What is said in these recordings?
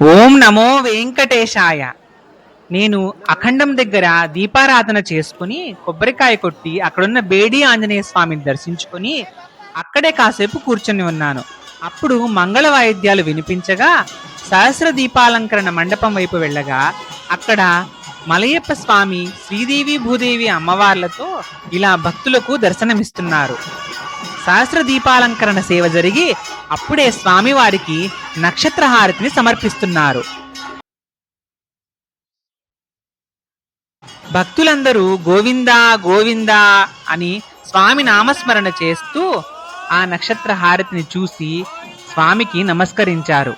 ఓం నమో వెంకటేశాయ. నేను అఖండం దగ్గర దీపారాధన చేసుకుని కొబ్బరికాయ కొట్టి అక్కడున్న బేడి ఆంజనేయ స్వామిని దర్శించుకొని అక్కడే కాసేపు కూర్చొని ఉన్నాను. అప్పుడు మంగళ వాయిద్యాలు వినిపించగా సహస్ర దీపాలంకరణ మండపం వైపు వెళ్ళగా అక్కడ మలయప్ప స్వామి, శ్రీదేవి భూదేవి అమ్మవార్లతో ఇలా భక్తులకు దర్శనమిస్తున్నారు. సహస్ర దీపాలంకరణ సేవ జరిగి అప్పుడే స్వామివారికి నక్షత్రహారతిని సమర్పిస్తున్నారు. భక్తులందరూ గోవిందా గోవిందా అని స్వామి నామస్మరణ చేస్తూ ఆ నక్షత్ర హారతిని చూసి స్వామికి నమస్కరించారు.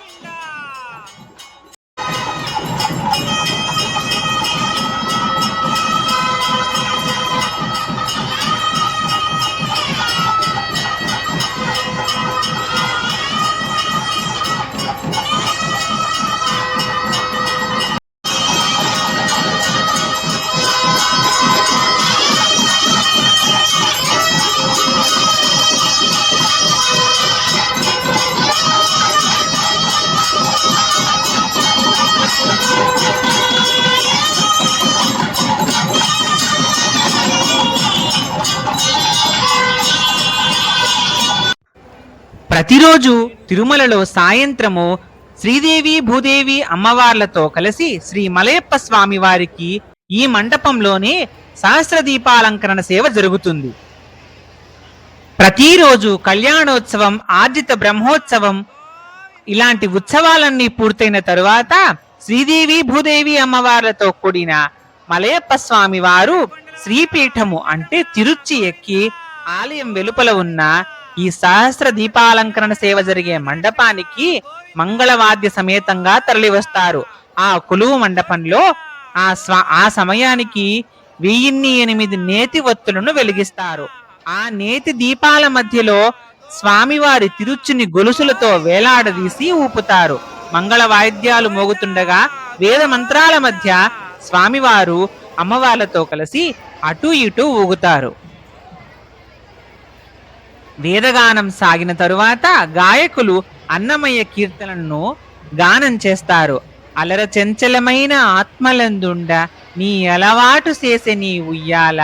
ప్రతిరోజు తిరుమలలో సాయంత్రము శ్రీదేవి భూదేవి అమ్మవార్లతో కలిసి శ్రీ మలయప్ప స్వామి వారికి ఈ మండపంలోనే సహస్ర దీపాలంకరణ సేవ జరుగుతుంది. ప్రతిరోజు కళ్యాణోత్సవం, ఆర్జిత బ్రహ్మోత్సవం ఇలాంటి ఉత్సవాలన్నీ పూర్తయిన తరువాత శ్రీదేవి భూదేవి అమ్మవార్లతో కూడిన మలయప్ప స్వామి వారు శ్రీపీఠము అంటే తిరుచి ఎక్కి ఆలయం వెలుపల ఉన్న ఈ సహస్ర దీపాలంకరణ సేవ జరిగే మండపానికి మంగళవాద్య సమేతంగా తరలివస్తారు. ఆ కొలువు మండపంలో ఆ సమయానికి 1008 నేతి ఒత్తులను వెలిగిస్తారు. ఆ నేతి దీపాల మధ్యలో స్వామివారి తిరుచుని గొలుసులతో వేలాడదీసి ఊపుతారు. మంగళ వాయిద్యాలు మోగుతుండగా వేద మంత్రాల మధ్య స్వామివారు అమ్మవార్లతో కలిసి అటు ఇటు ఊగుతారు. వేదగానం సాగిన తరువాత గాయకులు అన్నమయ్య కీర్తనలను గానం చేస్తారు. అలర చెంచలమైన ఆత్మలందుండ నీ అలవాటు చేసే నీ ఉయ్యాల,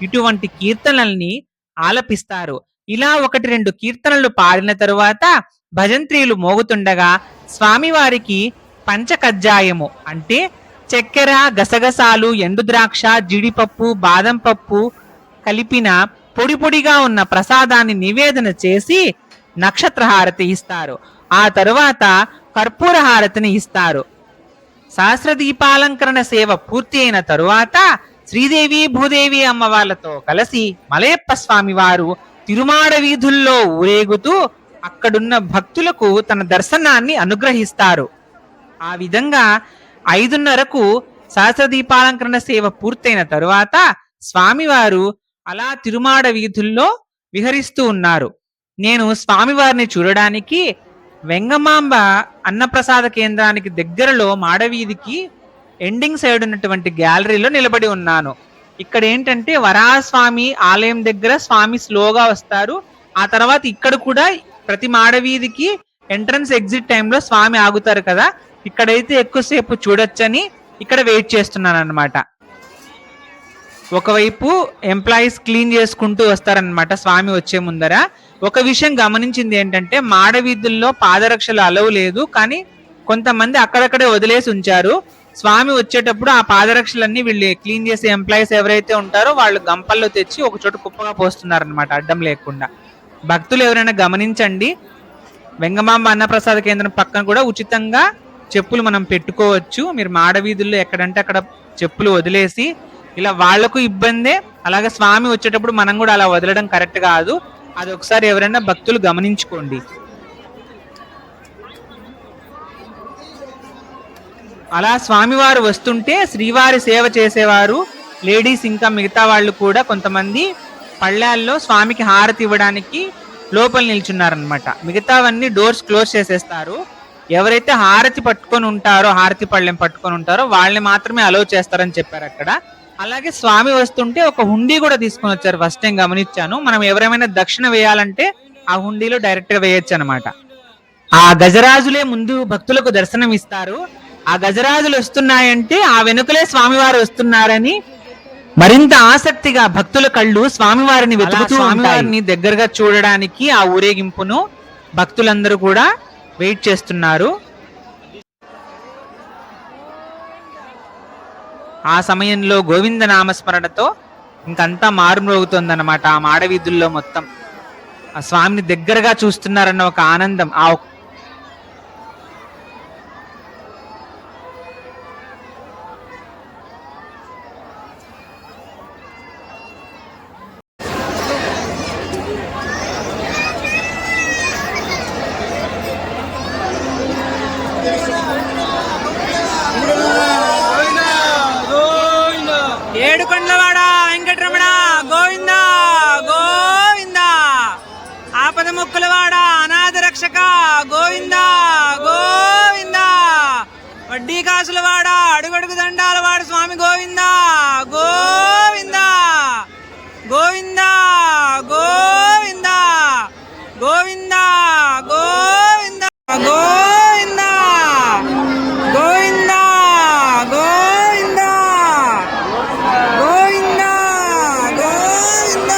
ఇటువంటి కీర్తనల్ని ఆలపిస్తారు. ఇలా 1-2 కీర్తనలు పాడిన తరువాత భజంత్రీలు మోగుతుండగా స్వామివారికి పంచకజ్జాయము అంటే చక్కెర, గసగసాలు, ఎండు ద్రాక్ష, జీడిపప్పు, బాదం పప్పు కలిపిన పొడి పొడిగా ఉన్న ప్రసాదాన్ని నివేదన చేసి నక్షత్రహారతి ఇస్తారు. ఆ తరువాత కర్పూర హారతిని ఇస్తారు. సహస్ర దీపాలంకరణ సేవ పూర్తి అయిన తరువాత శ్రీదేవి భూదేవి అమ్మవార్లతో కలిసి మలయప్ప స్వామి వారు తిరుమాడ వీధుల్లో ఊరేగుతూ అక్కడున్న భక్తులకు తన దర్శనాన్ని అనుగ్రహిస్తారు. ఆ విధంగా 5:30కు సహస్ర దీపాలంకరణ సేవ పూర్తయిన తరువాత స్వామివారు అలా తిరుమాడ వీధుల్లో విహరిస్తూ ఉన్నారు. నేను స్వామివారిని చూడడానికి వెంగమాంబ అన్నప్రసాద కేంద్రానికి దగ్గరలో మాడవీధికి ఎండింగ్ సైడ్ ఉన్నటువంటి గ్యాలరీలో నిలబడి ఉన్నాను. ఇక్కడ ఏంటంటే వరాహస్వామి ఆలయం దగ్గర స్వామి స్లోగా వస్తారు. ఆ తర్వాత ఇక్కడ కూడా ప్రతి మాడవీధికి ఎంట్రన్స్ ఎగ్జిట్ టైంలో స్వామి ఆగుతారు కదా, ఇక్కడైతే ఎక్కువసేపు చూడొచ్చని ఇక్కడ వెయిట్ చేస్తున్నాను అన్నమాట. ఒకవైపు ఎంప్లాయీస్ క్లీన్ చేసుకుంటూ వస్తారనమాట స్వామి వచ్చే ముందర. ఒక విషయం గమనించింది ఏంటంటే మాడవీధుల్లో పాదరక్షలు అలవు లేదు, కానీ కొంతమంది అక్కడక్కడే వదిలేసి ఉంచారు. స్వామి వచ్చేటప్పుడు ఆ పాదరక్షలన్నీ వీళ్ళు క్లీన్ చేసే ఎంప్లాయీస్ ఎవరైతే ఉంటారో వాళ్ళు గంపల్లో తెచ్చి ఒక చోట కుప్పగా పోస్తున్నారనమాట అడ్డం లేకుండా. భక్తులు ఎవరైనా గమనించండి, వెంగమాంబ అన్నప్రసాద కేంద్రం పక్కన కూడా ఉచితంగా చెప్పులు మనం పెట్టుకోవచ్చు. మీరు మాడవీధుల్లో ఎక్కడంటే అక్కడ చెప్పులు వదిలేసి ఇలా వాళ్లకు ఇబ్బందే, అలాగే స్వామి వచ్చేటప్పుడు మనం కూడా అలా వదలడం కరెక్ట్ కాదు. అది ఒకసారి ఎవరైనా భక్తులు గమనించుకోండి. అలా స్వామివారు వస్తుంటే శ్రీవారి సేవ చేసేవారు లేడీస్ ఇంకా మిగతా వాళ్ళు కూడా కొంతమంది పళ్ళాల్లో స్వామికి హారతి ఇవ్వడానికి లోపల నిల్చున్నారనమాట. మిగతావన్నీ డోర్స్ క్లోజ్ చేసేస్తారు. ఎవరైతే హారతి పట్టుకొని ఉంటారో, హారతి పళ్ళెం పట్టుకొని ఉంటారో వాళ్ళని మాత్రమే అలౌ చేస్తారని చెప్పారు అక్కడ. అలాగే స్వామి వస్తుంటే ఒక హుండీ కూడా తీసుకొని వచ్చారు. ఫస్ట్ టైం గమనించాను. మనం ఎవరైనా దక్షిణ వేయాలంటే ఆ హుండీలో డైరెక్ట్ గా వేయొచ్చు అనమాట. ఆ గజరాజులే ముందు భక్తులకు దర్శనం ఇస్తారు. ఆ గజరాజులు వస్తున్నాయంటే ఆ వెనుకలే స్వామివారు వస్తున్నారని మరింత ఆసక్తిగా భక్తుల కళ్ళు స్వామివారిని వెతుకుతూ స్వామివారిని దగ్గరగా చూడడానికి ఆ ఊరేగింపును భక్తులందరూ కూడా వెయిట్ చేస్తున్నారు. ఆ సమయంలో గోవింద నామస్మరణతో ఇంకంతా మారుమ్రోగుతోందన్నమాట. ఆ మాడవీధుల్లో మొత్తం ఆ స్వామిని దగ్గరగా చూస్తున్నారన్న ఒక ఆనందం, ఆ 7 కొండలవాడ వెంకటరమణ గోవింద గోవింద, ఆపద ముక్కులవాడ అనాథ రక్షక గోవింద గోవింద, వడ్డీ కాసులవాడ అడుగడుగు దండాల వాడు స్వామి గోవింద గోవింద గోవింద గోవింద గోవింద గోవింద గోవింద గోవింద గోవింద గోవింద గోవింద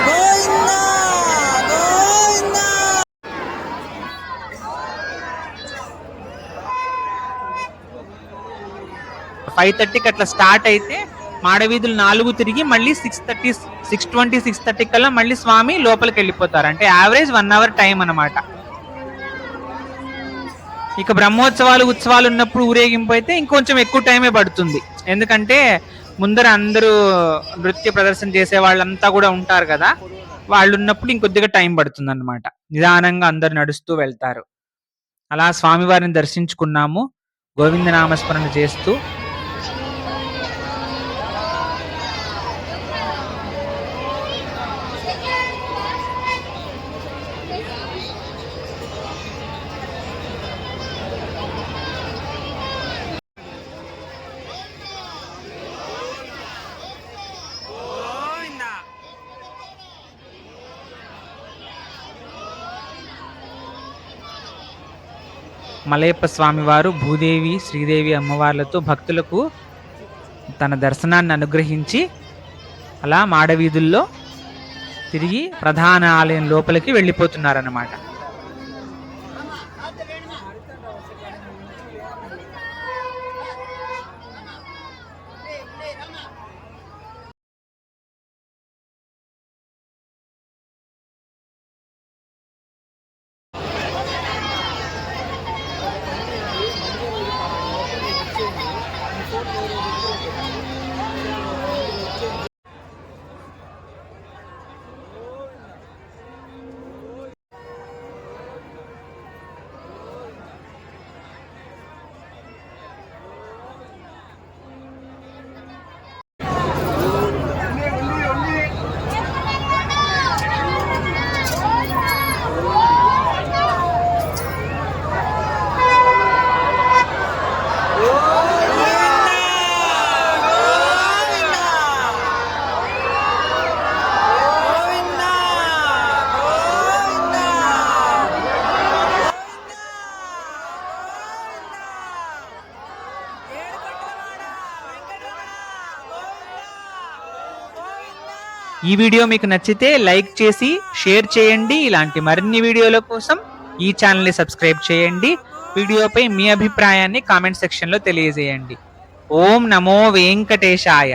గోవింద గోవింద. 5:30కి అట్లా స్టార్ట్ అయితే మాడవీధులు 4 తిరిగి మళ్ళీ 6:30 6:20 6:30 కల్లా మళ్ళీ స్వామి లోపలికి వెళ్ళిపోతారు. అంటే యావరేజ్ 1 అవర్ టైం అన్నమాట. ఇక బ్రహ్మోత్సవాలు ఉత్సవాలు ఉన్నప్పుడు ఊరేగింపు అయితే ఇంకొంచెం ఎక్కువ టైమే పడుతుంది. ఎందుకంటే ముందర అందరూ నృత్య ప్రదర్శన చేసే వాళ్ళంతా కూడా ఉంటారు కదా, వాళ్ళు ఉన్నప్పుడు ఇంకొద్దిగా టైం పడుతుంది అన్నమాట. నిదానంగా అందరు నడుస్తూ వెళ్తారు. అలా స్వామివారిని దర్శించుకున్నాము గోవింద నామస్మరణ చేస్తూ. మలయప్ప స్వామివారు భూదేవి శ్రీదేవి అమ్మవార్లతో భక్తులకు తన దర్శనాన్ని అనుగ్రహించి అలా మాడవీధుల్లో తిరిగి ప్రధాన ఆలయం లోపలికి వెళ్ళిపోతున్నారన్నమాట. ఈ వీడియో మీకు నచ్చితే లైక్ చేసి షేర్ చేయండి. ఇలాంటి మరిన్ని వీడియోల కోసం ఈ ఛానల్ని సబ్స్క్రైబ్ చేయండి. వీడియోపై మీ అభిప్రాయాన్ని కామెంట్ సెక్షన్లో తెలియజేయండి. ఓం నమో వెంకటేశాయ.